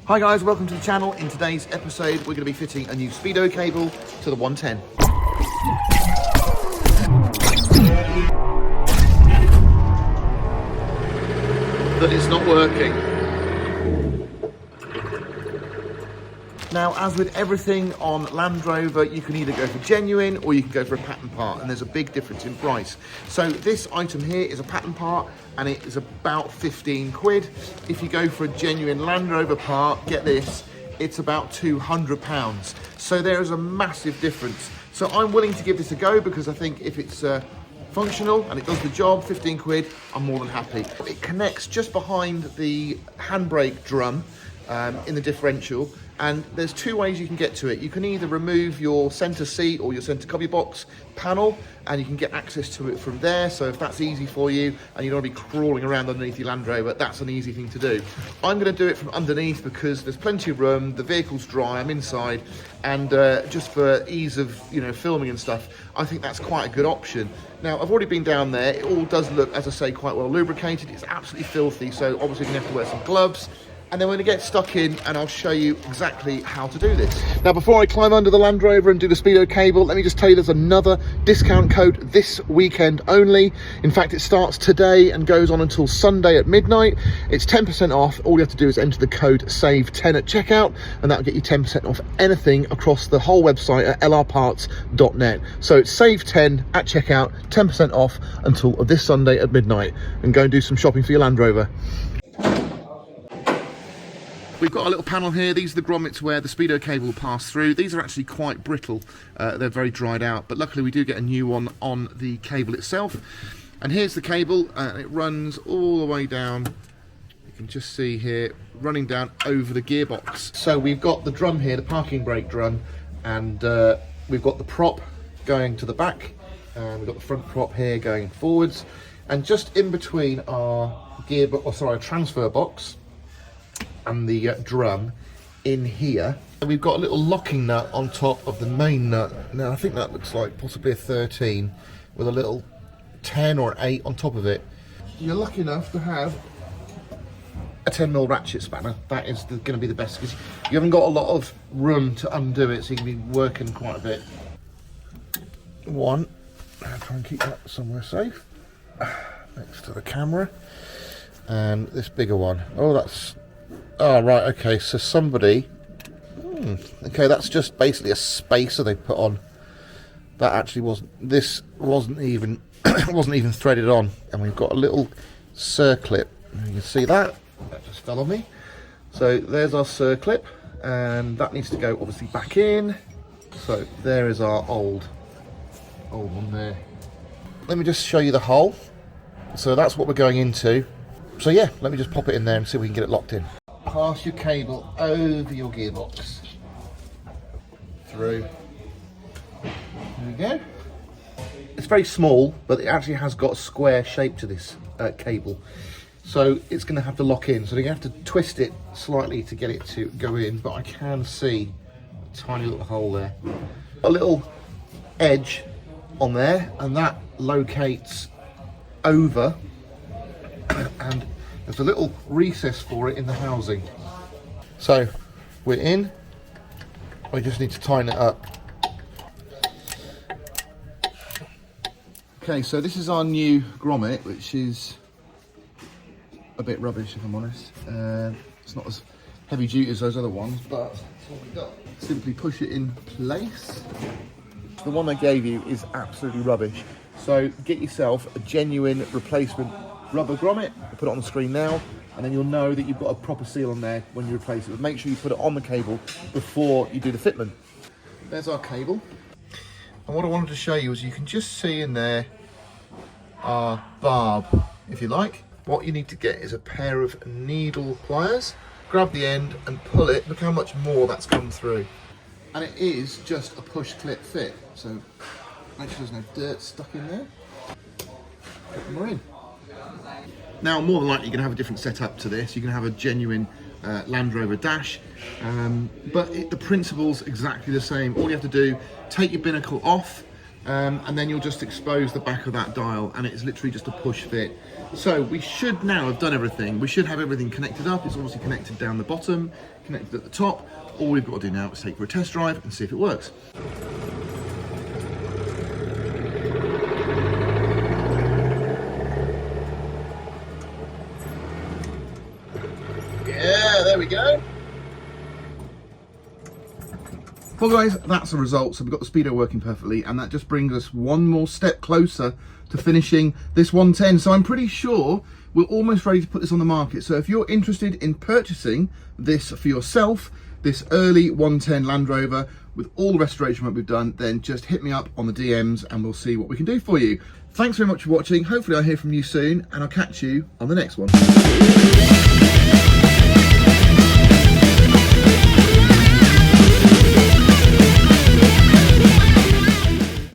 Hi guys, welcome to the channel. In today's episode, we're going to be fitting a new speedo cable to the 110. But it's not working. Now, as with everything on Land Rover, you can either go for genuine or you can go for a pattern part, and there's a big difference in price. So this item here is a pattern part and it is about 15 quid. If you go for a genuine Land Rover part, get this, it's about £200. So there is a massive difference. So I'm willing to give this a go because I think if it's functional and it does the job, 15 quid, I'm more than happy. It connects just behind the handbrake drum in the differential, and there's two ways you can get to it. You can either remove your center seat or your center cubby box panel and you can get access to it from there. So if that's easy for you and you don't want to be crawling around underneath your Land Rover, that's an easy thing to do. I'm going to do it from underneath because there's plenty of room, the vehicle's dry, I'm inside, and just for ease of filming and stuff, I think that's quite a good option. Now, I've already been down there. It all does look, as I say, quite well lubricated. It's absolutely filthy, so obviously you're going to have to wear some gloves. And then we're going to get stuck in and I'll show you exactly how to do this. Now, before I climb under the Land Rover and do the speedo cable, let me just tell you there's another discount code this weekend only. In fact, it starts today and goes on until Sunday at midnight. It's 10% off. All you have to do is enter the code SAVE10 at checkout, and that'll get you 10% off anything across the whole website at lrparts.net. So it's SAVE10 at checkout, 10% off until this Sunday at midnight, and go and do some shopping for your Land Rover. We've got a little panel here. These are the grommets where the speedo cable will pass through. These are actually quite brittle. They're very dried out, but luckily we do get a new one on the cable itself. And here's the cable, and it runs all the way down. You can just see here, running down over the gearbox. So we've got the drum here, the parking brake drum, and we've got the prop going to the back, and we've got the front prop here going forwards. And just in between our transfer box and the drum in here, we've got a little locking nut on top of the main nut. Now I think that looks like possibly a 13 with a little 10 or 8 on top of it. You're lucky enough to have a 10mm ratchet spanner. That is going to be the best because you haven't got a lot of room to undo it, so you can be working quite a bit. One, I'll try and keep that somewhere safe next to the camera, and this bigger one. Oh, right, okay, so somebody... okay, that's just basically a spacer they put on. That actually wasn't even wasn't even threaded on. And we've got a little circlip. You can see that. That just fell on me. So there's our circlip, and that needs to go obviously back in. So there is our old one there. Let me just show you the hole. So that's what we're going into. So yeah, let me just pop it in there and see if we can get it locked in. Pass your cable over your gearbox. Through. There we go. It's very small, but it actually has got a square shape to this cable. So it's going to have to lock in. So you have to twist it slightly to get it to go in, but I can see a tiny little hole there. A little edge on there, and that locates over, and there's a little recess for it in the housing. So we're in, we just need to tighten it up. Okay, so this is our new grommet, which is a bit rubbish if I'm honest. It's not as heavy duty as those other ones, but that's what we got. Simply push it in place. The one I gave you is absolutely rubbish. So get yourself a genuine replacement rubber grommet. I'll put it on the screen now, and then you'll know that you've got a proper seal on there when you replace it. But make sure you put it on the cable before you do the fitment. There's our cable. And what I wanted to show you is you can just see in there our barb, if you like. What you need to get is a pair of needle pliers. Grab the end and pull it. Look how much more that's come through. And it is just a push clip fit. So make sure there's no dirt stuck in there. Put them in. Now, more than likely, you're going to have a different setup to this. You're going to have a genuine Land Rover dash, but the principle's exactly the same. All you have to do, take your binnacle off, and then you'll just expose the back of that dial, and it's literally just a push fit. So we should now have done everything. We should have everything connected up. It's obviously connected down the bottom, connected at the top. All we've got to do now is take it for a test drive and see if it works. Yeah, there we go. Well guys, that's the result. So we've got the speedo working perfectly, and that just brings us one more step closer to finishing this 110. So I'm pretty sure we're almost ready to put this on the market. So if you're interested in purchasing this for yourself, this early 110 Land Rover with all the restoration work we've done, then just hit me up on the DMs and we'll see what we can do for you. Thanks very much for watching. Hopefully I'll hear from you soon, and I'll catch you on the next one.